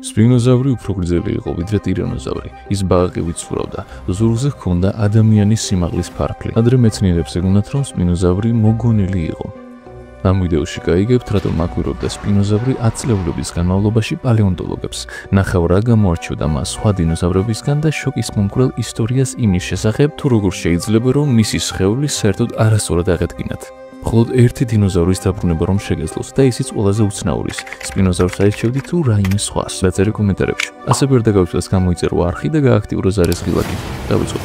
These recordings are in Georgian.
სპინოზავრი უფრო გრძელი იყო ვიდრე ტირანოზავრი. ის ბაყაყივით ცურავდა. ზურგზე ჰქონდა ადამიანის სიმაღლის ფარფლი. ადრე მეცნიერებს ეგონათ, რომ სპინოზავრი მოგონილი იყო. ამ ვიდეოში გაიგებთ, რატომ აკვირვებდა სპინოზავრი 10 წლეულობის განმავლობაში პალეონტოლოგებს. ნახავ რა გამოარჩევდა მას სხვა დინოზავრებისგან და შოკის მომკვრელ ისტორიას იმის შესახებ, თუ როგორ შეიძლება, რომ მისი სხეული საერთოდ არასწორად აღედგინათ. მხოლოდ ერთი დინოზავრის დაბრუნება რომ შეგეძლოს და ისიც ყველაზე უცნაურის. სპინოზავრს აირჩევდით თუ რაიმე სხვას. დაწერე კომენტარებში. ასე ვერ დაგავიწყდეს გამოიწერო არხი და გააქტიურო ზარეს ღილაკი. დავიწყოთ.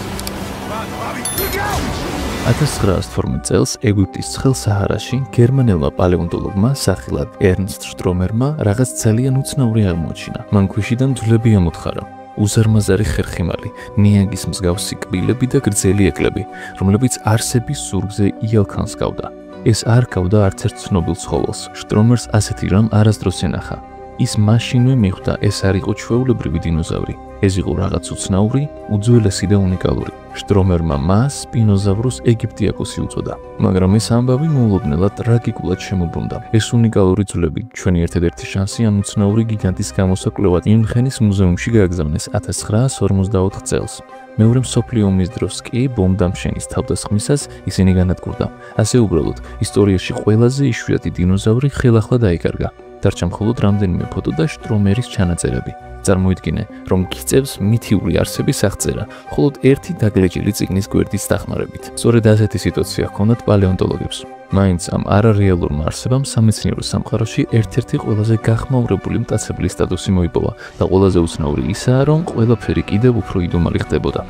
1912 წელს ეგვიპტის ცხელ საჰარაში გერმანელმა პალეონტოლოგმა სახელად ერნსტ შტრომერმა რაღაც ძალიან უცნაური აღმოაჩინა. მან ქვიშიდან ძვლები ამოთხარა. უზარმაზარი ხერხემალი, ნიანგის მსგავსი კბილები და გრძელი ეკლები, რომლებიც არსების ზურგზე იალქანს გავდა. ეს არ გავდა არც ერთ ცნობილ ცხოველს. შტრომერს ასეთი რამ არასდროს ენახა. ის მაშინვე მიხვდა, ეს არ იყო ჩვეულებრივი დინოზავრი. ეს იყო რაღაც უცნაური, უძველესი და უნიკალური. შტრომერმა მას სპინოზავრუს ეგიპტიაკოსი უწოდა, მაგრამ ეს ამბავი მოულოდნელად ტრაგიკულად შემოbrunდა. ეს უნიკალური ძვლები ჩვენი ერთადერთი შანსი ამ უცნაური გიგანტის გამოსაკვლევად მიუნხენის მუზეუმში გააგზავნეს 1954 წელს. მეორე მსოფლიო ომის დროს კი ბომბდამშენის თავდასხმისას ისინი განადგურდა. ასე უბრალოდ ისტორიაში ყველაზე იშვიათი დინოზავრი ხელახლა დაიკარგა. დარჩა მხოლოდ რამდენიმე ფოტო და შტრომერის ჩანაწერები. წარმოიდგინე, რომ გიწევს მითიური არსების აღწერა, მხოლოდ ერთი დაგლეჯილი წიგნის გვერდის დახმარებით. სწორედ ასეთი სიტუაცია ჰქონდათ პალეონტოლოგებს. მაინც ამ არარეალურმა არსებამ სამეცნიერო სამყაროში ერთ-ერთი ყველაზე გახმაურებული მტაცებლის სტატუსი მოიპოვა და ყველაზე უცნაური ისაა, რომ ყველაფერი კიდევ უფრო იდუმალი ხდებოდა.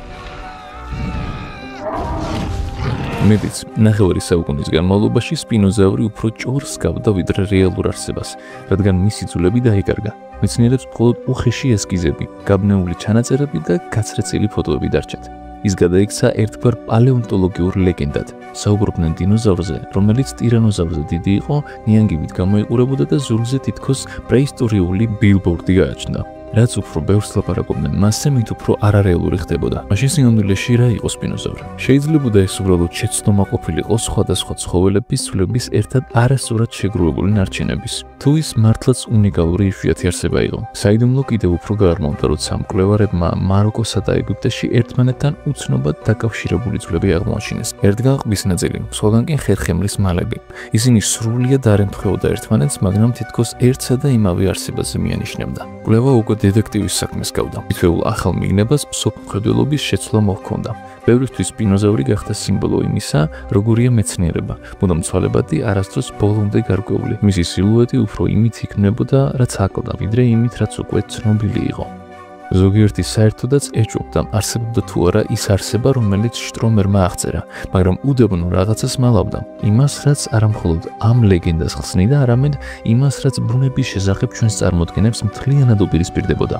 მედიც, ნახევარი საუკუნის განმავლობაში სპინოზავრი უფრო ჭორს გავდა ვიდრე რეალურ არსებას, რადგან მისი ძვლები დაიკარგა. მეცნიერებს მხოლოდ უხეში ესკიზები, გაბნეული ჩანაწერები და გაცრეცილი ფოტოები დარჩათ. ის გადაიქცა ერთგვარ პალეონტოლოგიურ ლეგენდად. საუბრობდნენ დინოზავრზე, რომელიც ტირანოზავრზე დიდი იყო, ნიანგივით გამოიყურებოდა და ზურგზე თითქოს პრეისტორიული ბილბორდი გააჩნდა. რაც უფრო ბევრს ლაპარაკობდნენ მასზე, მით უფრო არარეალური ხდებოდა. მაშინ სინამდვილეში რა იყო სპინოზავრი? შეიძლებოდა ეს უბრალოდ შეცდომა ყოფილიყო სხვადასხვა ცხოველების ძვლების ერთად არასწორად შეგროვებული ნარჩენების. თუ ის მართლაც უნიკალური იშვიათი არსება იყო. საიდუმლო კიდევ უფრო გაარმონდა, როცა მკვლევარებმა მაროკოსა და ეგვიპტეში ერთმანეთთან უცნობად დაკავშირებული ძვლები აღმოაჩინეს. ერთგან ყბის ნაწილი, სხვაგან კი ხერხემლის მალები. ისინი სრულიად არ ემთხვეოდა ერთმანეთს, მაგრამ თითქოს ერთსა და იმავე არსებაზე მიანიშნებდა. კვლევა უკვე დეტექტივის საქმეს გავდა. თითოეულ ახალ მიგნებას მსოფლმხედველობის შეცვლა მოჰქონდა. ბევრისთვის სპინოზავრი გახდა სიმბოლო იმისა, როგორია მეცნიერება, მუდამ ცვალებადი არასდროს ბოლომდე გარკვეული. მისი სილუეტი უფრო იმით იქმნებოდა, რაც აკლდა, ვიდრე იმით, რაც უკვე ცნობილი იყო. ზოგიერთი საერთოდაც ეჭვობდა, არსებობდა თუ არა ის არსება, რომელიც შტრომერმა აღწერა, მაგრამ უდაბნო რაღაცას მალავდა. იმას, რაც არამხოლოდ ამ ლეგენდას ხსნიდა, არამედ იმას, რაც ბუნების შესახებ ჩვენს წარმოდგენებს მთლიანად უპირისპირდებოდა.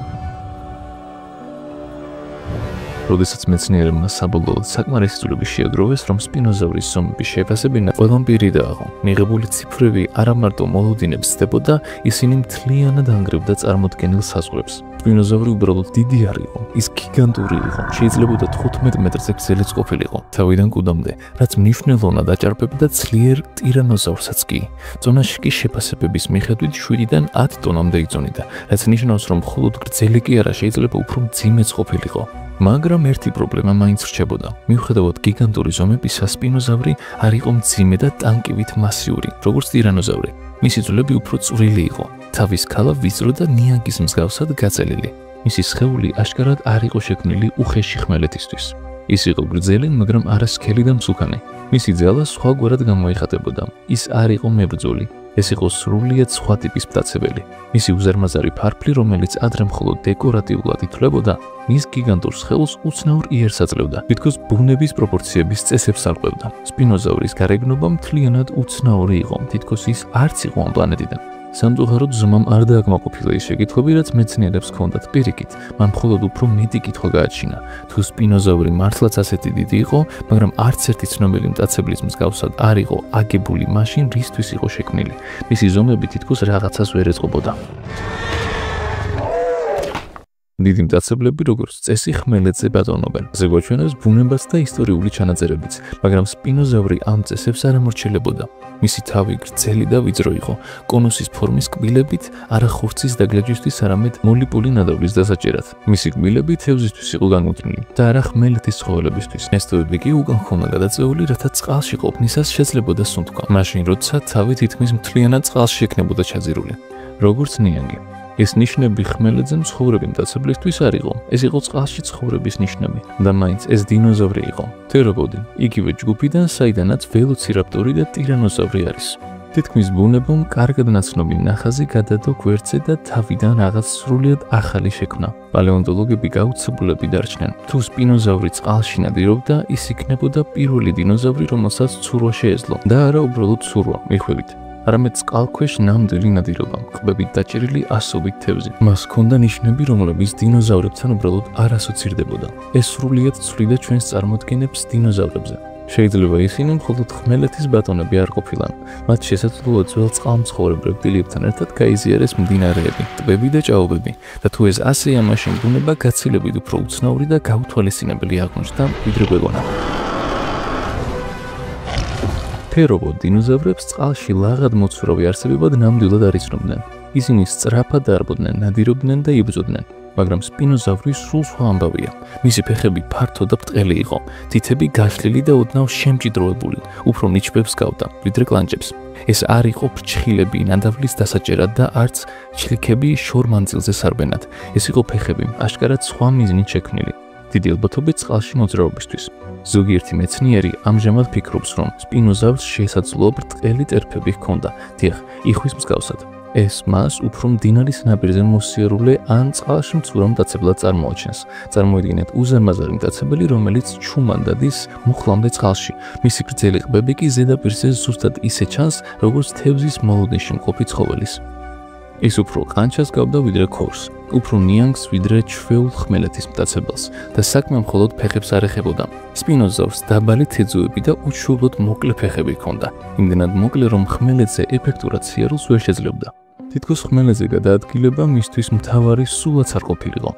როდესაც მეცნიერებმა საბოლოოდ საკმარისი ძვლები შეაგროვეს, რომ სპინოზავრის ზომები შეეფასებინა, ყველამ პირი დააღო. მიღებული ციფრები არა მარტო მოლოდინებს ცდებოდა, ისინი მთლიანად ანგრევდა წარმოდგენილ საზღვრებს. სპინოზავრი უბრალოდ დიდი არ იყო, ის გიგანტური იყო, შეიძლებოდა 15 მეტრზე გრძელიც ყოფილიყო, თავიდან კუდამდე, რაც მნიშვნელოვნად აჭარბებდა ძლიერ ტირანოზავრსაც კი. წონაში კი შეფასებების მიხედვით 7-დან 10 ტონამდე იწონიდა, რაც ნიშნავს, რომ მხოლოდ გრძელი კი არა, შეიძლება უფრო მძიმეც ყოფილიყო. მაგრამ ერთი პრობლემა მაინც რჩებოდა. მიუხედავად გიგანტური ზომებისა, სპინოზავრი არ იყო მძიმე და ტანკივით მასიური, როგორც ტირანოზავრი. მისი ძვლები უფრო წვრილი იყო. თავის ქალა ვიწრო და ნიანგის მსგავსად გაწელილი. მისი სხეული აშკარად არ იყო შექმნილი უხეში ხმელეთისთვის. ის იყო გრძელი, მაგრამ არა სქელი და მსუქანი. მისი ძალა სხვაგვარად გამოიხატებოდა. ის არ იყო მებრძოლი. ეს იყო სრულიად სხვა ტიპის მტაცებელი. მისი უზარმაზარი ფარფლი, რომელიც ადრე მხოლოდ დეკორატიულად ითვლებოდა, მის გიგანტურ სხეულს უცნაურ იერს აძლევდა. თითქოს ბუნების პროპორციების წესებს არღვევდა. სპინოზავრის გარეგნობა მთლიანად უცნაური იყო, თითქოს ის არც იყო ამ პლანეტიდან. სამწუხაროდ ზომამ არ დააკმაყოფილა ის შეკითხვები, რაც მეცნიერებს ჰქონდათ. პირიქით, მან მხოლოდ უფრო მეტი კითხვა გააჩინა. თუ სპინოზავრი მართლაც ასეთი დიდი იყო, მაგრამ არც ერთი ცნობილი მტაცებლის მსგავსად არ იყო აგებული, მაშინ რისთვის იყო შექმნილი? მისი ზომები თითქოს რაღაცას ვერ ეწყობოდა. დიდი მტაცებლები როგორც წესი ხმელეთზე ბატონობენ. ზეგვაჩვენებს ბუნებას და ისტორიული ჩანაწერებიც, მაგრამ სპინოზავრი ამ წესებს არ ამორჩილებოდა. მისი თავი გრძელი და ვიწრო იყო, კონუსის ფორმის კბილებით, არა ხორცის დაგლეჯისთვის, არამედ მოლიპული ნადავლის დასაჭერად. მისი კბილები თევზისთვის იყო განკუთვნილი და არა ხმელეთის ცხოველებისთვის. ნესტოები კი უკან ხომ გადაწეული, რათა წყალში ყოფნისას შეძლებოდა სუნთქვა. მაშინ როცა თავი თითქმის მთლიანად წყალში ექნებოდა ჩაძირული, როგორც ნიანგი. ეს ნიშნები ხმელეთზე მცხოვრები მტაცებლისთვის არ იყო. ეს იყო წყალში ცხოვრების ნიშნები და მაინც ეს დინოზავრი იყო. თეროპოდი, იგივე ჯგუფიდან, საიდანაც ველოცირაპტორი და ტირანოზავრი არის. თითქმის ბუნებამ კარგად ნაცნობი ნახაზი გადადო გვერდზე და თავიდან რაღაც სრულიად ახალი შექმნა. პალეონტოლოგები გაუცებულები დარჩნენ. თუ სპინოზავრი წყალში ნადირობდა, ის იქნებოდა პირველი დინოზავრი, რომელსაც ცურვა შეეძლო და არა უბრალოდ ცურვა, მიხვებით. არამედ წყალქვეშ ნამდვილი ნადირობა, ყბებით დაჭერილი ასობით თევზი. მას ჰქონდა ნიშნები, რომლებიც დინოზავრებთან უბრალოდ არ ასოცირდებოდა. ეს სრულიად ცვლიდა ჩვენს წარმოდგენებს დინოზავრებზე. შეიძლება ისინი მხოლოდ ხმელეთის ბატონები არ ყოფილან. მათ შესაძლოა ძველ წყალმცხოვრებ რეპტილიებთან ერთად გაიზიარეს მდინარეები, ტბები და ჭაობები. და თუ ეს ასეა, მაშინ ბუნება გაცილებით უფრო უცნაური და გაუთვალისწინებელი აღმოჩნდა, ვიდრე გვეგონა. თეროპოდ დინოზავრებს წყალში ლაღად მოცურავი არსებებად ნამდვილად არ იცნობდნენ. ისინი სწრაფად დარბოდნენ, ნადირობდნენ და იბრძოდნენ, მაგრამ სპინოზავრი სულ სხვა ამბავია. მისი ფეხები ფართო და ბრტყელი იყო, თითები გაშლილი და ოდნავ შემჭიდროებული, უფრო ნიჩბებს გავდა, ვიდრე კლანჭებს. ეს არ იყო ფრჩხილები ნადავლის დასაჭერად და არც ჩლიქები შორ მანძილზე სარბენად. ეს იყო ფეხები, აშკარად სხვა მიზნით შექმნილი. დიდი ალბათობით წყალში მოძრაობისთვის. ზოგიერთი მეცნიერი ამჟამად ფიქრობს, რომ სპინოზავრს შესაძლოა ბრტყელი ტერფები ჰქონდა, დიახ, იხვის მსგავსად. ეს მას უფრო მდინარის ნაპირზე მოსიარულე ან წყალში მცურავ მტაცებლად წარმოაჩენს. წარმოიდგინეთ უზარმაზარი მტაცებელი, რომელიც ჩუმად დადის მუხლამდე წყალში. მისი გრძელი ყბები კი ზედაპირზე ზუსტად ისე ჩანს, როგორც თევზის მოლოდინში მყოფი ცხოველის. ის უფრო ყანჩას გავდა ვიდრე ქორს, უფრო ნიანგს ვიდრე ჩვეულ ხმელეთის მტაცებელს და საქმე მხოლოდ ფეხებს არ ეხებოდა. სპინოზავრს დაბალი თეძუები და უშუალოდ მოკლე ფეხები ჰქონდა, იმდენად მოკლე, რომ ხმელეთზე ეფექტურად სიარულს ვერ შეძლებდა. თითქოს ხმელეთზე გადაადგილება მისთვის მთავარი სულაც არ ყოფილიყო.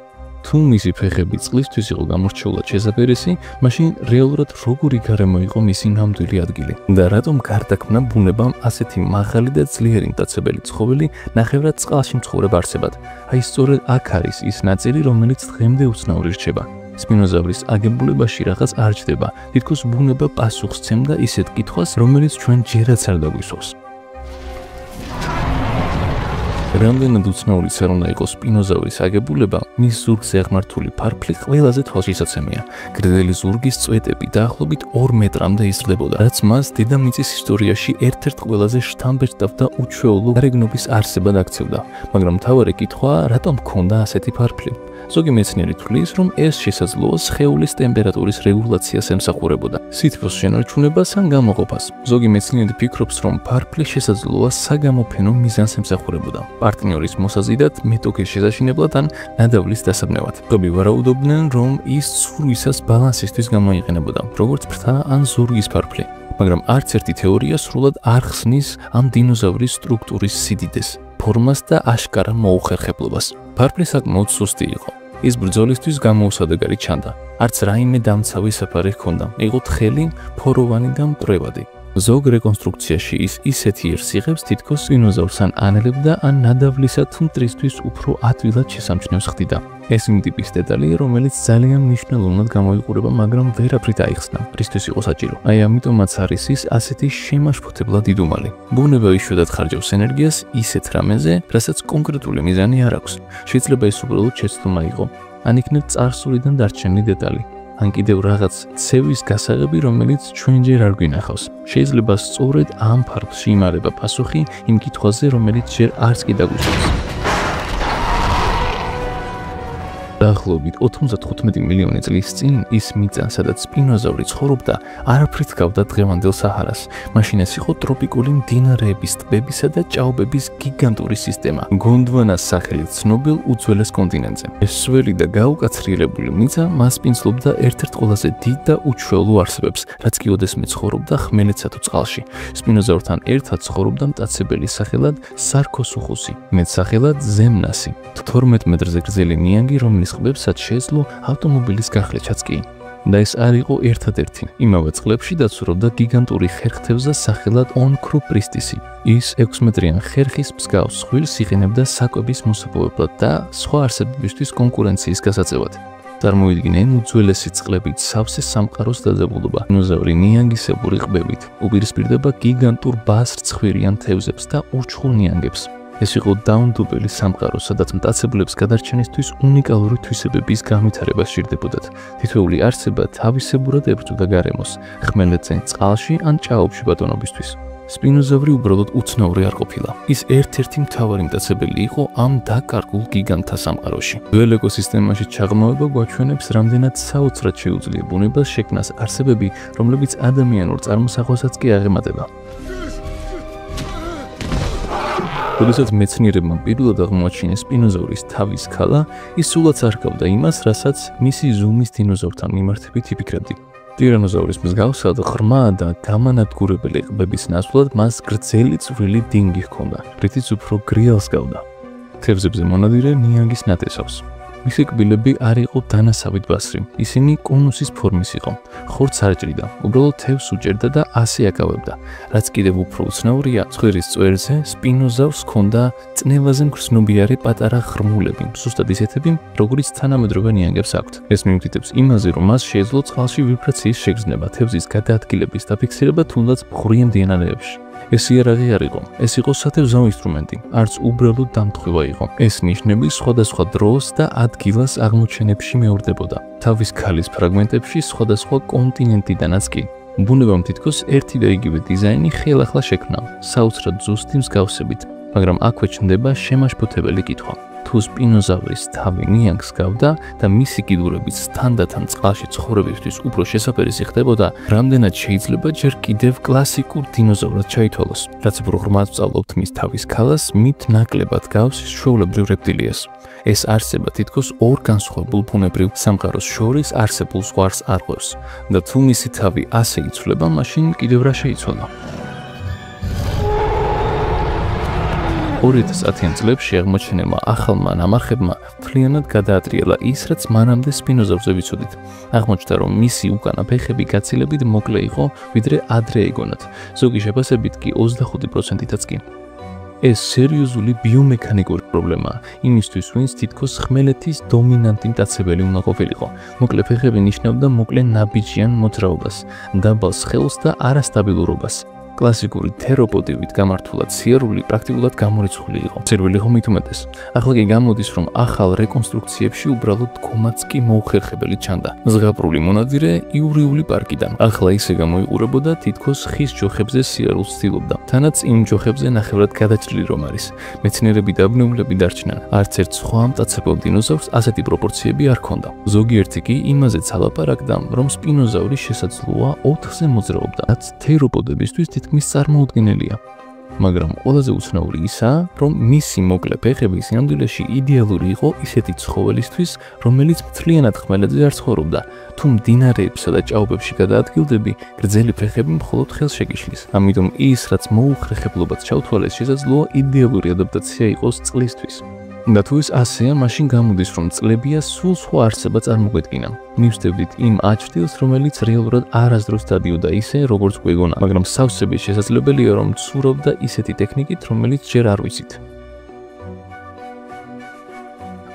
თუ მისი ფეხები წყლისთვის იყო გამორჩეულად შესაძერესი, მაშინ რეალურად როგორი გარემო იყო მისი ნამდვილი ადგილი და რატომ გარდაქმნა ბუნებამ ასეთი მაღალი და ძლიერი მტაცებელი ცხოველი ნახევრად წყალში მცხოვრებ არსებად. აი სწორედ აქ არის ის ნაწილი, რომელიც დღემდე უცნაური რჩება. სპინოზავრის აგებულებაში რაღაც არ ჯდება, თითქოს ბუნება პასუხს სცემდა ისეთ კითხვას, რომელიც ჩვენ ჯერაც არ დაგვისვავს. რამდენად უცნაურიც არ უნდა იყოს სპინოზავრის აგებულება, მის ზურგზე აღმართული ფარფლი ყველაზე თვალშისაცემია. გრძელი ზურგის წვეტები დაახლოებით 2 მეტრამდე იზრდებოდა, რაც მას დედამიწის ისტორიაში ერთ-ერთ ყველაზე შთამბეჭდავ და უჩვეულო გარეგნობის არსებად აქცევდა. მაგრამ მთავარი კითხვაა, რატომ ჰქონდა ასეთი ფარფლი? ზოგი მეცნიერი თვლის, რომ ეს შესაძლოა სხეულის ტემპერატურის რეგულაციას ემსახურებოდა, სითბოს შენარჩუნებას ან გამოყოფას. ზოგი მეცნიერი ფიქრობს, რომ ფარფლი შესაძლოა საგამოფენო მიზანს ემსახურებოდა. პარტნიორის მოსაზიდად, მეტოქის შესაშინებლად ან ნადავლის დასაბნევად. ხები ვარაუდობდნენ, რომ ის ცურვისას ბალანსისთვის გამოიყენებოდა, როგორც ფრთა ან ზურგის ფარფლი. მაგრამ არც ერთი თეორია სრულად არ ხსნის ამ დინოზავრის სტრუქტურის სიდიდეს, ფორმას და აშკარა მოუხერხებლობას. ფარფლი საკმაოდ სუსტი იყო. ის ბრძოლისთვის გამოუსადეგარი ჩანდა. არც რაიმე დამცავი საფარი ჰქონდა. იყო თხელი, ფოროვანი და მტრევადი. ზოგ რეკონსტრუქციაში ის ისეთი ირს იღებს, თითქოს სპინოზავრს ან ანელებდა, ან ნადავლისა თუ მტრისთვის უფრო ადვილად შესამჩნევს ხდიდა. ეს იმ ტიპის დეტალია, რომელიც ძალიან მნიშვნელოვნად გამოიყურება, მაგრამ ვერაფრით აიხსნა, რისთვის იყო საჭირო. აი ამიტომაც არის ის ასეთი შემაშფოთებლად იდუმალი. ბუნება იშვიათად ხარჯავს ენერგიას ისეთ რამეზე, რასაც კონკრეტული მიზანი არ აქვს. შეიძლება ის უბრალოდ შეცდომა იყო, ან იქნებ წარსულიდან დარჩენილი დეტალი. ან კიდევ რაღაც ცევის გასაღები, რომელიც ჩვენ ჯერ არ გვინახავს. შეიძლება სწორედ ამ ფარფლში იმარება პასუხი იმ კითხვაზე, რომელიც ჯერ არც კი დაგვისვენს. დაახლოებით 95 მილიონი წლის წინ ის მიწა, სადაც სპინოზავრი ცხოვრობდა, არაფრით გავდა დღევანდელ საჰარას. მაშინ ეს იყო ტროპიკული მდინარეების, ტბებისა და ჭაობების გიგანტური სისტემა, გონდვანას სახელით ცნობილ უძველეს კონტინენტზე. ეს სველი და გაუკაცრიელებული მიწა მას პინძლობდა ერთ-ერთ ყველაზე დიდ და უჩვეულო არსებებს, რაც კი ოდესმე ცხოვრობდა ხმელეთსა თუ წყალში. სპინოზავრთან ერთად ცხოვრობდა მტაცებელი სახელად სარქოსუხუსი, მეტსახელად ზემნასი, 12 მეტრზე გრძელი ნიანგი, რომლის ის ყბებსაც შეეძლო ავტომობილის გახლეჩაც კი. და ეს არ იყო ერთადერთი. იმავე წლებში დაცურავდა გიგანტური ხერხთევზა სახელად ონქროპრისტისი. ის 6 მეტრიან ხერხის მსგავს ხვილს იყენებდა საკვების მოსაპოვებლად და სხვა არსებებისთვის კონკურენციის გასაწევად. წარმოიდგნენ უძველესი წყლებით სავსე სამყაროს დაძაბულობა, დინოზავრი ნიანგისებური ყბებით, უპირისპირდება გიგანტურ ბასრცხვირიან თევზებს და ურჩხულ ნიანგებს. ეს იყო დაუნდობელი სამყარო, სადაც მტაცებლებს გადარჩენისთვის უნიკალური თვისებების განვითარება სჭირდებოდათ. თითოეული არსება თავისებურად ებრძოდა გარემოს, ხმელეთზე, წყალში ან ჭაობში ბატონობისთვის. სპინოზავრი უბრალოდ უცნაური არ ყოფილა. ის ერთ-ერთი მთავარი მტაცებელი იყო ამ დაკარგულ გიგანტთა სამყაროში. ძველ ეკოსისტემაში ჩაღრმავება გვაჩვენებს, რამდენად საოცრად შეუძლია ბუნებას შექმნას არსებები, რომლებიც ადამიანურ წარმოსახვასაც კი აღემატება. როდესაც მეცნიერებმა პირველად აღმოაჩინეს სპინოზავრის თავის ქალა, ის სულაც არ ჰგავდა იმას, რასაც მისი ზუმის დინოზავრთან მიმართებით იფიქრებდი. ტირანოზავრის მსგავსად ღრმა და გამანადგურებელი ყბების ნაცვლად მას გრძელი წვრილი დინგი ჰქონდა, რითიც უფრო გრიალს ჰგავდა. თევზებზე მონადირე ნიანგის ნათესავს. მისი კბილები არ იყო დანასავით ბასრი, ისინი კონუსის ფორმის იყო. ხორცს არ ჭრიდა, უბრალოდ თევზს უჭერდა და ასე აკავებდა. რაც კიდევ უფრო უცნაურია, ცხვირის წვერზე სპინოზავრს ჰქონდა წნევაზე მგრძნობიარე პატარა ღრმულები, ზუსტად ისეთები, როგორიც თანამედროვე ნიანგებს აქვთ. ეს მიუთითებს იმაზე, რომ მას შეეძლო წყალში ვიბრაციის შეგრძნება, თევზის გადაადგილების დაფიქსირება თუნდაც მღვრიე მდინარეებში. ეს იარაღი არ იყო, ეს იყო სათევზაო ინსტრუმენტი, არც უბრალოდ დამტყვევა იყო. ეს ნიშნები სხვადასხვა დროს და ადგილას აღმოჩენებში მეორდებოდა. თავის ქალის ფრაგმენტებში სხვადასხვა კონტინენტიდანაც კი. ბუნებამ თითქოს ერთი და იგივე დიზაინი ხელახლა შექმნა, საოცრად ზუსტი მსგავსებით, მაგრამ აქვე ჩნდება შემაშფოთებელი კითხვა. თუ სპინოზავრის თავი ნიანგს ჰგავდა და მისი კიდურებიც თანდათან წყალში ცხოვრებისთვის უფრო შესაფერისი ხდებოდა, რამდენად შეიძლება ჯერ კიდევ კლასიკურ დინოზავრად ჩაითვალოს, რაც უფრო ღრმად ვსწავლობთ მის თავის ქალას, მით ნაკლებად გავს ჩვეულებრივ რეპტილიას. ეს არსება თითქოს ორ განსხვავებულ ბუნებრივ სამყაროს შორის არსებულ ზღვარს არღვევს და თუ მისი თავი ასე იცვლება, მაშინ კიდევ რა შეიცვალა? 2010-იან წლებში აღმოჩენილმა ახალმა ნამარხებმა მთლიანად გადაატრიალა ის, რაც მანამდე სპინოზავრზე ვიცოდით. აღმოჩნდა, რომ მისი უკანა ფეხები გაცილებით მოკლე იყო, ვიდრე ადრე ეგონათ, ზოგი შეფასებით კი 25%-იც კი. ეს სერიოზული ბიომექანიკური პრობლემაა, იმისთვის, ვინც თითქოს ხმელეთის დომინანტი მტაცებელი უნდა ყოფილიყო. მოკლე ფეხები ნიშნავდა მოკლე ნაბიჯიან მოძრაობას, დაბალ სხეულს და არასტაბილურობას. კლასიკური თეროპოდივით გამართულად სიარული პრაქტიკულად გამორიცხული იყო. სერვილი ხომ მithumetes. ახლა კი გამოდის, რომ ახალ რეკონსტრუქციებში უბრალოდ დგომაც კი მოუხერხებელი ჩანდა. ზღაპრული მონადირე იურიული პარკიდან. ახლა ისე გამოიყურებოდა, თითქოს ხის ჯოხებზე სიარულს ცდილობდა. თანაც იმ ჯოხებზე ნახევრად გადაჭრილი რომ არის. მეცნიერები დაბნეულები დარჩნენ. არც ერთ სხვა მტაცებელ დინოზავრს ასეთი პროპორციები არ ჰქონდა. ზოგიერთი კი იმაზეც ალაპარაკდა, რომ სპინოზავრი შესაძლოა 4-ზე მოძრაობდა, რაც თეროპოდებისთვის მის წარმოუდგენელია. მაგრამ ყველაზე უცნაური ისაა, რომ მისი მოკლე ფეხები სინამდვილეში იდეალური იყო ისეთი ცხოველისთვის, რომელიც მთლიანად ხმელეთზე არ ცხოვრობდა. თუ მდინარეებსა და ჭაობებში გადაადგილდები, გრძელი ფეხები მხოლოდ ხელს შეგიშლის. ამიტომ ის, რაც მოუხერხებლობაც ჩავთვალეს, შესაძლოა იდეალური ადაპტაცია იყოს წყლისთვის. და თუ ეს ასეა, მაშინ გამოდის, რომ წყლებია სულ სხვა არსება წარმოგვედგინა. მივსდევდით იმ აჩრდილს, რომელიც რეალურად არასდროს დადიოდა ისე, როგორც გვეგონა, მაგრამ სავსებით შესაძლებელია, რომ ცურავდა ისეთი ტექნიკით, რომელიც ჯერ არ ვიცით.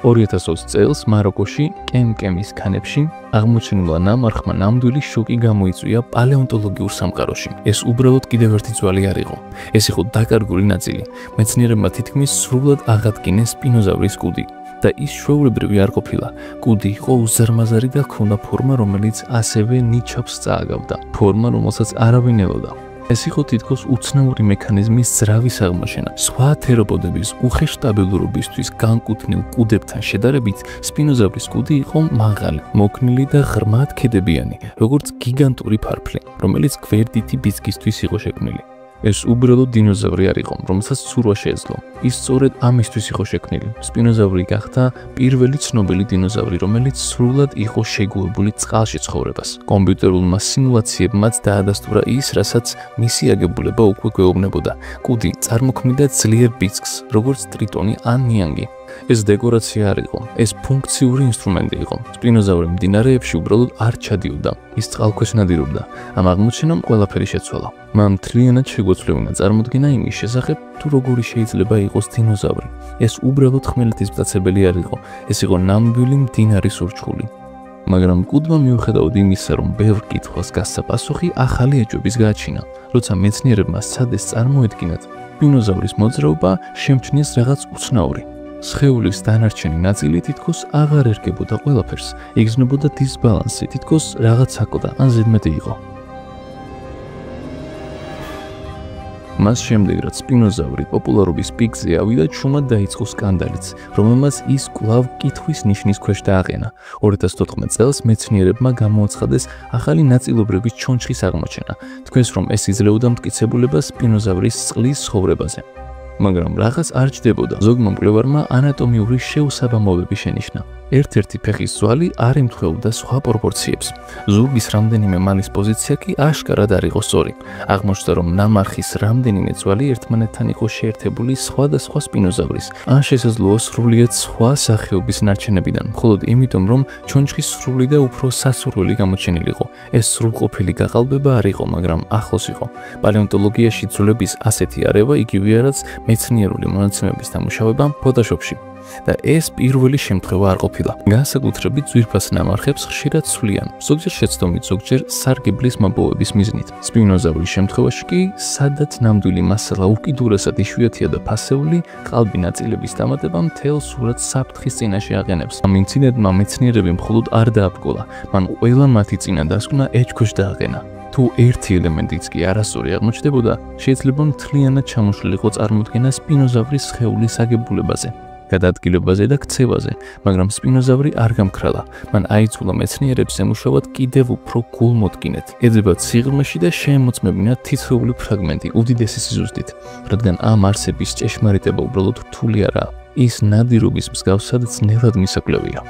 2020 წელს მაროკოში, კემკემის ქანებში აღმოჩენილმა ნამარხმა ნამდვილი შოკი გამოიწვია პალეონტოლოგიურ სამყაროში. ეს უბრალოდ კიდევ ერთი ძვალი არ იყო. ეს იყო დაკარგული ნაწილი. მეცნიერებმა თითქმის სრულად აღადგინეს სპინოზავრის კუდი და ის ჩვეულებრივი არ ყოფილა. კუდი იყო უზარმაზარი და ჰქონდა ფორმა, რომელიც ასევე ნიჩაბს წააგავდა. ფორმა, რომელსაც არავინ ელოდა. ეს იყო თითქოს უცნაური მექანიზმის ძრავის აღმოჩენა. სხვა თეროპოდების უხეშტაბილურობისთვის განკუთვნილ კუდებთან შედარებით, სპინოზავრის კუდი იყო მაღალი, მოქნილი და ღრმად ქედებიანი, როგორც გიგანტური ფარფლი, რომელიც გვერდითი ბიძგისთვის იყო შექმნილი. ეს უბრალოდ დინოზავრი არ იყო, რომელსაც ცურვა შეეძლო. ის სწორედ ამისთვის იყო შექმნილი. სპინოზავრი გახდა პირველი ცნობილი დინოზავრი, რომელიც სრულად იყო შეგუებული წყალში ცხოვრებას. კომპიუტერულმა სიმულაციებმაც დაადასტურა ის, რასაც მისი აგებულება უკვე გვეუბნებოდა. კუდი წარმოქმნიდა ძლიერ ბიძგს, როგორც ტრიტონი ან ნიანგი. ეს დეკორაცია არ იყო, ეს ფუნქციური ინსტრუმენტი იყო. სპინოზავრი მდინარეებში უბრალოდ არ ჩადიოდა, ის წყალქვეშ ნადირობდა. ამ აღმოჩენამ ყველაფერი შეცვალა. მან მთლიანად შეგვეცვლევინა წარმოდგენა იმის შესახებ, თუ როგორი შეიძლება იყოს დინოზავრი. ეს უბრალოდ ხმელეთის მტაცებელი არ იყო, ეს იყო ნამდვილი მდინარის ურჩხული. მაგრამ კუდმა მიუხედავად იმისა, რომ ბევრ კითხვას გასცა პასუხი, ახალი ეჭვების გააჩინა. როცა მეცნიერებმა სცადეს წარმოედგინათ, სპინოზავრის მოძრაობა შემჩნიეს რაღაც უცნაური. სხეულის დანარჩენი ნაწილი თითქოს აღარ ერგებოდა ყველაფერს, იგრძნობოდა დისბალანსი, თითქოს რაღაც აკლდა ან ზედმეტი იყო. მას შემდეგ, რაც სპინოზავრი პოპულარობის პიკზე ავიდა, ჩუმად დაიწყო სკანდალიც, რომელმაც ის კვლავ კითხვის ნიშნის ქვეშ დააყენა. 2014 წელს მეცნიერებმა გამოაცხადეს ახალი ნაწილობრების ჩონჩხის აღმოჩენა. თქვენს, რომ ეს იძლეოდა მტკიცებულებას სპინოზავრის წყლის ცხოვრებაზე. მაგრამ რაღაც არ ჯდებოდა. ზოგმა მკვლევარმა ანატომიური შეუსაბამობები შენიშნა. ერთ-ერთი ფეხის ძვალი არ ემთხვეოდა სხვა პროპორციებს. ზურგის რამდენიმე მალის პოზიცია კი აშკარად არ იყო სწორი. აღმოჩნდა, რომ ნამარხის რამდენიმე ძვალი ერთმანეთთან იყო შეერთებული სხვადასხვა სპინოზავრის, ან შესაძლოა სრულიად სხვა სახეობის ნარჩენებიდან, მხოლოდ იმიტომ, რომ ჩონჩხის სრული და უფრო სასურველი გამოჩენილიყო. ეს სრულყოფილი გაყალბება არ იყო, მაგრამ ახლოს იყო. პალეონტოლოგიაში ძვლების ასეთი არევა იგივეა, რაც მეცნიერული მონაცემების დამუშავება ფოტოშოპში. და ეს პირველი შემთხვევა არ ყოფილა. განსაკუთრებით ძვირფას ნამარხებს ხშირად ცვლიან, ზოგჯერ შეცდომით, ზოგჯერ სარგებლის მოპოვების მიზნით. სპინოზავრის შემთხვევაში კი, სადაც ნამდვილი მასალა უკიდურესად იშვიათია და ფასეული, ყალბი ნაწილების დამატება მთელ სურათს საფრთხის წინაშე აყენებს. ამ ინციდენტმა მეცნიერები მხოლოდ არ დააბრკოლა, მან ყველა მათი წინა დასკვნა ეჭქვეშ დააყენა. თუ ერთი ელემენტიც კი არასწორი აღმოჩნდებოდა, შეიძლება მთლიანად ჩამოშლილიყო წარმოდგენა სპინოზავრის სხეულის აგებულებაზე, გადაადგილებაზე და ქცევაზე, მაგრამ სპინოზავრი არ გამქრალა. მან აიძულა მეცნიერებს ემუშავათ კიდევ უფრო გულმოდგინედ, ეძებათ სიღრმეში და შეემოწმებინათ თითოეული ფრაგმენტი უდიდესი სიზუსტით, რადგან ამ არსების ჭეშმარიტება უბრალოდ რთული არაა. ის ნადირობის მსგავსად ძნელად მისაკვლევია.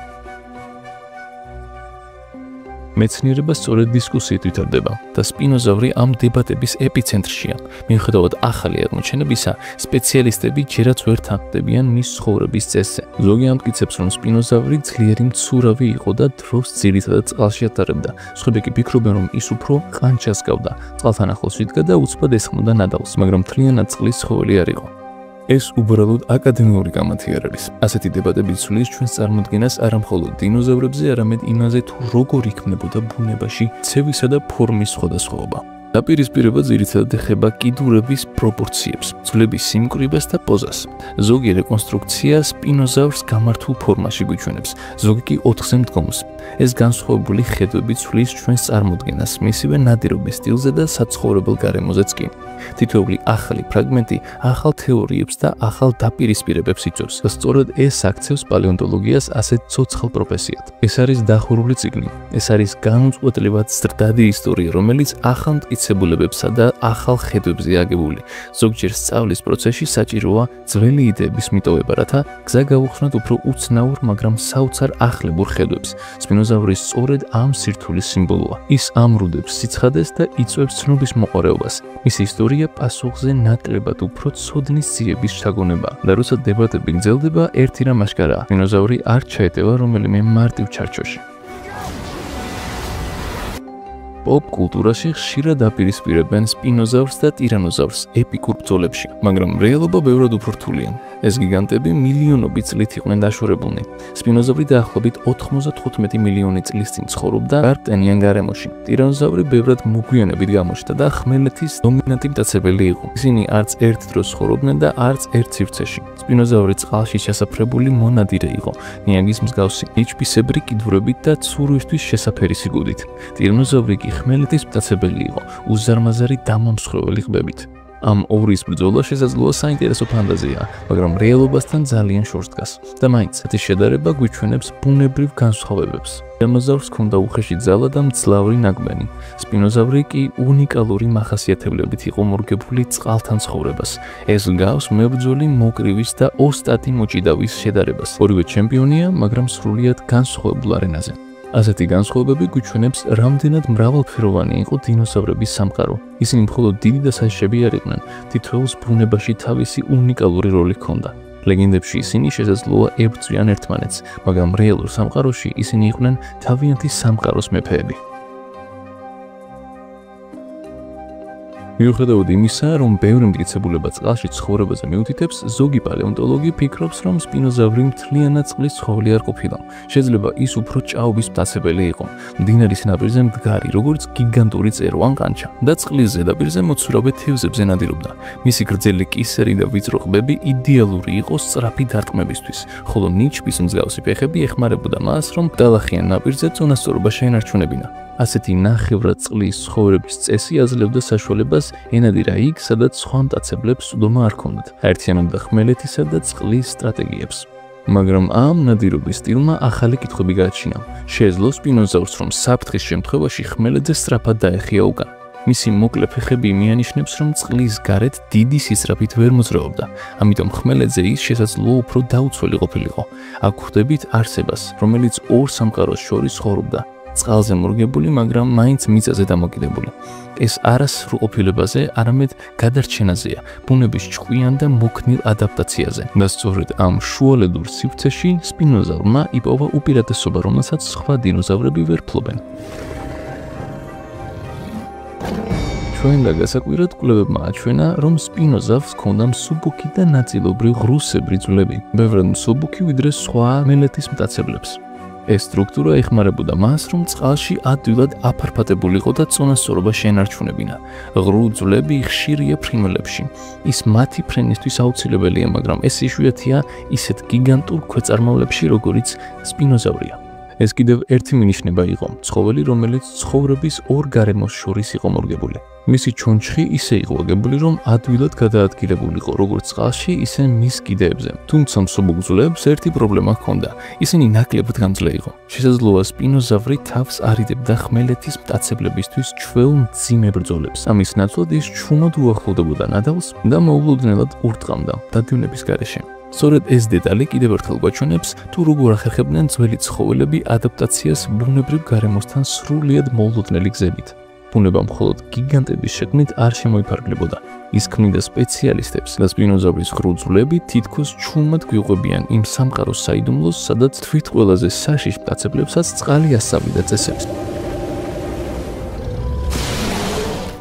მეცნიერება სწორედ დისკუსიით ვითარდება და სპინოზავრი ამ დებატების ეპიცენტრშია. მიუხედავად ახალი აღმოჩენებისა, სპეციალისტები ჯერაც ვერ თანხმდებიან მის ცხოვრების წესზე. ზოგი ამტკიცებს, რომ სპინოზავრი ძლიერი მცურავი იყო და დროს ძირითადად წყალში ატარებდა. სხვები კი ფიქრობენ, რომ ის უფრო ყანჩას ჰგავდა, წყალთან ახლოს იდგა და უცბად ესხმოდა ნადავლს, მაგრამ მთლიანად წყლის ცხოველი არ იყო. ეს უბრალოდ აკადემიური გამათი არ არის. ასეთი დებატები ცვლის ჩვენს წარმოდგენას არა მხოლოდ დინოზავრებზე, არამედ იმაზე, თუ როგორ იქმნებოდა ბუნებაში ცევისა და ფორმის სხვადასხვაობა. დაპირისპირება ძირითადად ეხება კიდურების პროპორციებს, ძვლების სიმკვრივეს და პოზას. ზოგი რეკონსტრუქცია სპინოზავრს გამართულ ფორმაში გვიჩვენებს, ზოგი კი 4-ზე მდგომს. ეს განსხვავებული ხედვები ცვლის ჩვენს წარმოდგენას მისივე ნადირობის სტილზე და საცხოვრებელ გარემოზეც კი. თითოეული ახალი ფრაგმენტი ახალ თეორიებს და ახალ დაპირისპირებებს იწვევს და სწორედ ეს აქცევს პალეონტოლოგიას ასეთ ცოცხალ პროფესიად. ეს არის დახურული წიგნი, ეს არის განუწყვეტლივად ზრდადი ისტორია, რომელიც ახალ მტკიცებულებებსა და ახალ ხედვებზე აგებული. ზოგჯერ სწავლის პროცესში საჭიროა ძველი იდეების მიტოვება, რათა გზა გაუხსნათ უფრო უცნაურ, მაგრამ საოცარ ახლებურ ხედვებს. სპინოზავრი სწორედ ამ სირთულის სიმბოლოა. ის ამრუდებს სიცხადეს და იწვევს ცნობის მოყვარეობას. მისი ისტორია პასუხზე ნაკლებად უფრო ცოდნის ძიების შთაგონებაა. და როცა დებატები გრძელდება, ერთი რამ აშკარაა: სპინოზავრი არ ჩაეტევა რომელიმე მარტივ ჩარჩოში. პოპ კულტურაში ხშირად აპირისპირებენ სპინოზავრს და ტირანოზავრს ეპიკურ ბრძოლებში, მაგრამ რეალობა ბევრად უფრო რთულია. ეს გიგანტები მილიონობით წლით იყვნენ დაშორებულნი. სპინოზავრი დაახლოებით 95 მილიონი წლის წინ ცხოვრობდა გარყტენიან გარემოში. ტირანოზავრი ბევრად მოგვიანებით გამოჩნდა და ხმელეთის დომინანტი მტაცებელი იყო. ისინი არც ერთ დროს ცხოვრობდნენ და არც ერთ სივრცეში. სპინოზავრი წყალში ჩასაფრებული მონადირე იყო, ნიანგის მსგავსი, ნიჩბისებრი კიდურებით და ცურვისთვის შესაფერი სიგუდით. ტირანოზავრი კი ხმელეთის მტაცებელი იყო, უზარმაზარი დამამსხვრეველი ყბებით. ამ ორის ბრძოლა შესაძლოა საინტერესო ფანტაზიაა, მაგრამ რეალობასთან ძალიან შორს დგას და მაინც ეს შედარება გვიჩვენებს ბუნებრივ განსხვავებებს. ტირანოზავრს ჰქონდა უხეში ძალა და მძლავრი ნაკბენი. სპინოზავრი კი უნიკალური მახასიათებლებით იყო მორგებული წყალთან ცხოვრებას. ეს გავს მებრძოლი მოკრივის და ოსტატი მოჭიდავის შედარებას. ორივე ჩემპიონია, მაგრამ სრულიად განსხვავებულ არენაზე. ასეთი განსხვავებები გვიჩვენებს, რამდენად მრავალფეროვანი იყო დინოზავრების სამყარო. ისინი მხოლოდ დიდი და საშიში არ იყვნენ, თითოეულს ბუნებაში თავისი უნიკალური როლი ჰქონდა. ლეგენდებში ისინი შესაძლოა ებრძვიან ერთმანეთს, მაგრამ რეალურ სამყაროში ისინი იყვნენ თავიანთი სამყაროს მეფეები. მიუხედავად იმისა, რომ ბევრი მტკიცებულება წყალში ცხოვრებაზე მიუთითებს, ზოგი პალეონტოლოგი ფიქრობს, რომ სპინოზავრი მთლიანად წყლის ცხოველი არ ყოფილა. შეიძლება ის უფრო ჭაობის მტაცებელი იყო. მდინარის ნაპირზე მდგარი, როგორც გიგანტური წერო ან ყანჩა და წყლის ზედაპირზე მოცურავე თევზებზე ნადირობდა. მისი გრძელი კისერი და ვიწრო ყბები იდეალური იყო სწრაფი დარტყმებისთვის, ხოლო ნიჩბის მსგავსი ფეხები ეხმარებოდა მას, რომ დალახიან ნაპირზე წონასწორობა შეენარჩუნებინა. ასეთი ნახევრად წყლის ცხოვრების წესი აძლევდა საშუალებას ენადირა იქ, სადაც სხვა მტაცებლებს უდომა არ ჰქონდათ, აერთიანებდა ხმელეთისა და წყლის სტრატეგიებს. მაგრამ ამ ნადირობის სტილმა ახალი კითხვები გააჩინა. შეეძლო სპინოზავრს, რომ საფრთხის შემთხვევაში ხმელეთზე სწრაფად დაეხია უკან. მისი მოკლე ფეხები მიანიშნებს, რომ წყლის გარეთ დიდი სისწრაფით ვერ მოძრაობდა, ამიტომ ხმელეთზე ის შესაძლოა უფრო დაუცველი ყოფილიყო. აქ ხვდებით არსებას, რომელიც ორ სამყაროს შორის ცხოვრობდა. წყალზე მორგებული, მაგრამ მაინც მიწაზე დამოკიდებული. ეს არა სრულყოფილებაზე, არამედ გადარჩენაზეა, ბუნების ჭკვიან და მოქნილ ადაპტაციაზე. და სწორედ ამ შუალედურ სივრცეში სპინოზავრმა იპოვა უპირატესობა, რომელსაც სხვა დინოზავრები ვერ ფლობენ. ჩვენ და გასაკვირად კვლევებმა აჩვენა, რომ სპინოზავრს ჰქონდა მსუბუქი და ნაწილობრივ ღრუსებრი ძვლები, ბევრად მსუბუქი ვიდრე სხვა მელეთის მტაცებლებს. ეს სტრუქტურა ეხმარებოდა მას, რომ წყალში ადვილად აფარფატებულიყო და წონასწორობა შეენარჩუნებინა. ღრუ ძვლები ხშირია ფრინველებში. ის მათი ფრენისთვის აუცილებელია, მაგრამ ეს იშვიათია ისეთ გიგანტურ ქვეწარმავლებში, როგორიც სპინოზავრია. ეს კიდევ ერთი მინიშნება იყო, ცხოველი, რომელიც ცხოვრების ორ გარემოს შორის იყო მორგებული. მისი ჩონჩხი ისე იყო აგებული, რომ ადვილად გადაადგილებულიყო როგორც წყალში, ისე მის კიდეებზე. თუმცა მსუბუქ ძვლებს ერთი პრობლემა ჰქონდა. ისინი ნაკლებად გამძლე იყო. შესაძლოა სპინოზავრი თავს არიდებდა ხმელეთის მტაცებლებისთვის ჩვეულ მძიმე ბრძოლებს. ამის ნაცვლად ის ჩუმად უახლოვდებოდა ნადავლს და მოულოდნელად ურტყამდა დადივნების გარეშე. სწორედ ეს დეტალი კიდევ ერთხელ გვაჩვენებს, თუ როგორ ახერხებდნენ ძველი ცხოველები ადაპტაციას ბუნებრივ გარემოსთან სრულიად მოულოდნელი გზებით. ბუნება მხოლოდ გიგანტების შექმნით არ შემოიფარგლებოდა. ის ქმნიდა სპეციალისტებს და სპინოზავრის ღრუ ძვლები თითქოს ჩუმად გვიყვებიან იმ სამყაროს საიდუმლოს, სადაც თვით ყველაზე საშიშ მტაცებლებსაც წყალი ასწავლიდა წესებს.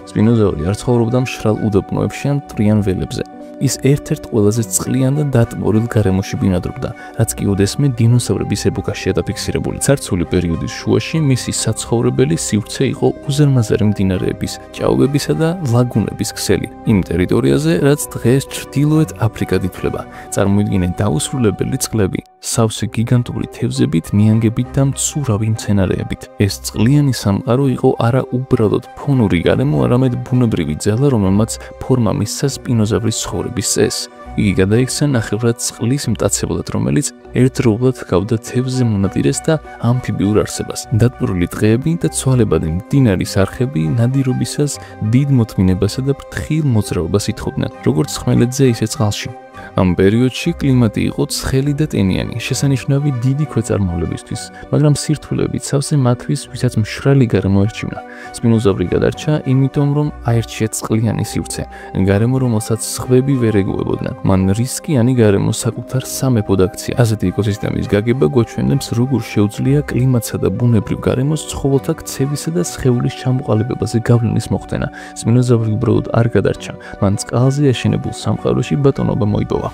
სპინოზავრი არ ცხოვრობდა მშრალ უდაბნოებში ან მტრიან ველებზე. ის ერთ-ერთ ყველაზე წყლიან და დატბორილ გარემოში ბინადრობდა, რაც კი ოდესმე დინოზავრების ეპოქაშია დაფიქსირებული. ცარცული პერიოდის შუაში მისი საცხოვრებელი სივრცე იყო უზარმაზარი მდინარეების, ჭაობებისა და ლაგუნების ქსელი, იმ ტერიტორიაზე, რაც დღეს ჩრდილოეთ აფრიკად ითვლება. წარმოიდგინეთ დაუსრულებელი წყლები, სავსე გიგანტური თევზებით, ნიანგებით და მცურავი მცენარეებით. ეს წყლიანი სამყარო იყო არა უბრალოდ ფონური გარემო, არამედ ბუნებრივი ძალა, რომელმაც ფორმა მისცა სპინოზავრის ცხოვრების წესს. იგი გადაიქცა ნახევრად წყლის მტაცებლად, რომელიც ერთდროულად ჰგავდა თევზზე მონადირეს და ამფიბიურ არსებას. დატბორილი ტყეები და ცვალებადი მდინარის არხები ნადირობისას დიდ მოთმინებასა და ფრთხილ მოძრაობას ითხოვდნენ, როგორც ხმელეთზე, ისე წყალში. ამ პერიოდში კლიმატი იყო ცხელი და ტენიანი, შესანიშნავი დიდი ქვეწარმავლებისთვის, მაგრამ სირთულეებით სავსე მათთვის, ვისაც მშრალი გარემო ერჩივნა. სპინოზავრი გადარჩა, იმიტომ რომ აერჩია წყლიანი სივრცე, გარემო, რომელსაც სხვები ვერ ეგუებოდნენ. მან რისკიანი გარემო საკუთარ სამეფოდ აქცია. ასეთი ეკოსისტემის გაგება გვაჩვენებს, როგორ შეუძლია კლიმატსა და ბუნებრივ გარემოს ცხოველთა ქცევისა და სხეულის ჩამოყალიბებაზე გავლენის მოხდენა. სპინოზავრი უბრალოდ არ გადარჩა, მან წყალზე აშენებულ სამყაროში ბატონობა მოიპოვა.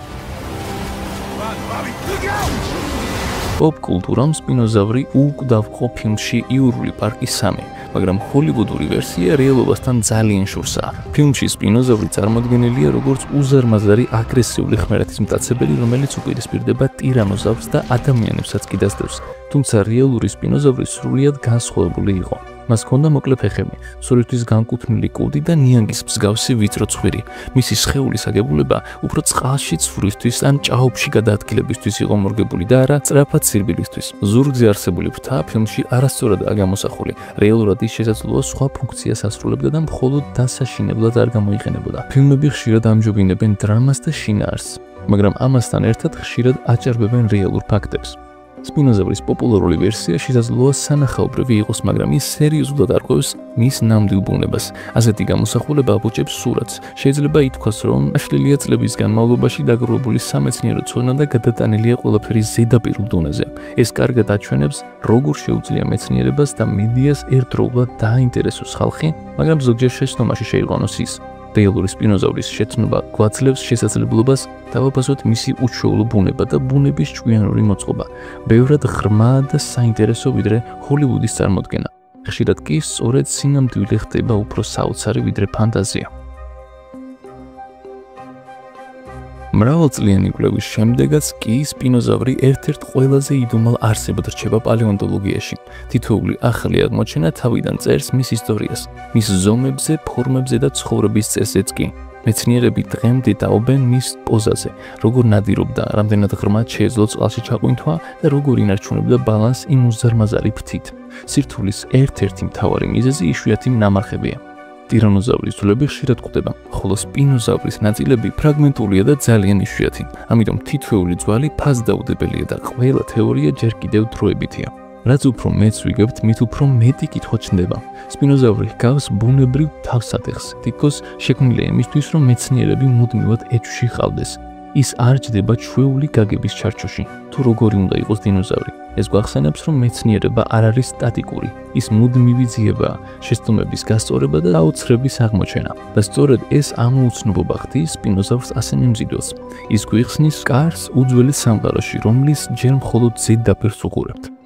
პოპ კულტურამ სპინოზავრი უკვდავყო ფილმში იურული პარკი 3, მაგრამ ჰოლივუდური ვერსია რეალობასთან ძალიან შორსაა. ფილმში სპინოზავრი წარმოდგენილია როგორც უზარმაზარი აგრესიული ხმელეთის მტაცებელი, რომელიც უპირისპირდება ტირანოზავრს და ადამიანებსაც კი დასდევს. თუმცა რეალური სპინოზავრი სრულიად განსხვავებული იყო. მას ჰქონდა მოკლე ფეხები, სურათის განკუთვნილი კუდი და ნიანგის მსგავსი ვიწრო ცხვირი. მისი სხეულის აგებულება უფრო წყალში ცურვისთვის ან ჭაობში გადაადგილებისთვის იყო მორგებული და არა სწრაფად სირბილისთვის. ზურგზე არსებული ფრთა ფილმში არასწორადაა გამოსახული. რეალურად ის შესაძლოა სხვა ფუნქციას ასრულებდა და მხოლოდ დასაშინებლად არ გამოიყენებოდა. ფილმები ხშირად ამჯობინებენ დრამას და შინაარსს, მაგრამ ამასთან ერთად ხშირად აჭარბებენ რეალურ ფაქტებს. სპინოზავრის პოპულარული ვერსია შესაძლოა სანახაობრივი იყოს, მაგრამ ის სერიოზულად არღვევს მის ნამდვილ ბუნებას. ასეთი გამოსახულება აბუჭებს სურათს. შეიძლება ითქვას, რომ აშლილია წლების განმავლობაში დაგროვებული სამეცნიერო ცოდნა და გადატანილია ყველაფერი ზედაპირულ დონეზე. ეს კარგად აჩვენებს, როგორ შეუძლია მეცნიერებას და მედიას ერთდროულად დააინტერესოს ხალხი, მაგრამ ზოგჯერ შეცდომაში შეიყვანოს ის. რეალური სპინოზავრის შეცნობა გვაძლევს შესაძლებლობას დავაფასოთ მისი უჩვეულო ბუნება და ბუნების ჭკვიანური მოწყობა. ბევრად ღრმა და საინტერესო ვიდრე ჰოლივუდის წარმოდგენა. ხშირად კი სწორედ სინამდვილე ხდება უფრო საოცარი ვიდრე ფანტაზია. მრავალწლიანი კვლევის შემდეგაც კი სპინოზავრი ერთ-ერთ ყველაზე იდუმალ არსებად რჩება პალეონტოლოგიაში. თითოეული ახალი აღმოჩენა თავიდან წერს მის ისტორიას, მის ზომებზე, ფორმებზე და ცხოვრების წესზეც კი. მეცნიერები დღემდე დაობენ მის პოზაზე, როგორ ნადირობდა, რამდენად ღრმად შეეძლო წყალში ჩაყვინთვა და როგორ ინარჩუნებდა ბალანსს იმ უზარმაზარი ფრთით. სირთულის ერთ-ერთი მთავარი მიზეზი იშვიათი ნამარხებია. ტირანოზავრის ძვლები ხშირად გვხვდება, ხოლო სპინოზავრის ნაწილები ფრაგმენტულია და ძალიან იშვიათი. ამიტომ თითოეული ძვალი ფასდაუდებელია და ყველა თეორია ჯერ კიდევ დროებითია. რაც უფრო მეც ვიგებთ, მით უფრო მეტი კითხვა ჩნდება. სპინოზავრი ჰგავს ბუნებრივ თავსატეხს, თითქოს შექმნილია იმისთვის, რომ მეცნიერები მუდმივად ეჭვში ჰყავდეს. ის არ ჯდება ჩვეული გაგების ჩარჩოში. თუ როგორი უნდა იყოს დინოზავრი, ეს გვახსენებს, რომ მეცნიერება არ არის სტატიკური. ის მუდმივი ძიებაა, შეცდომების გასწორება და აუცხრების აღმოჩენა. და სწორედ ეს ამოუცნობობა ხდის სპინოზავრს ასე მიმზიდველს. ის გვიხსნის კარს უძველეს სამყაროში, რომლის ჯერ მხოლოდ ზედაპირს უყურებთ.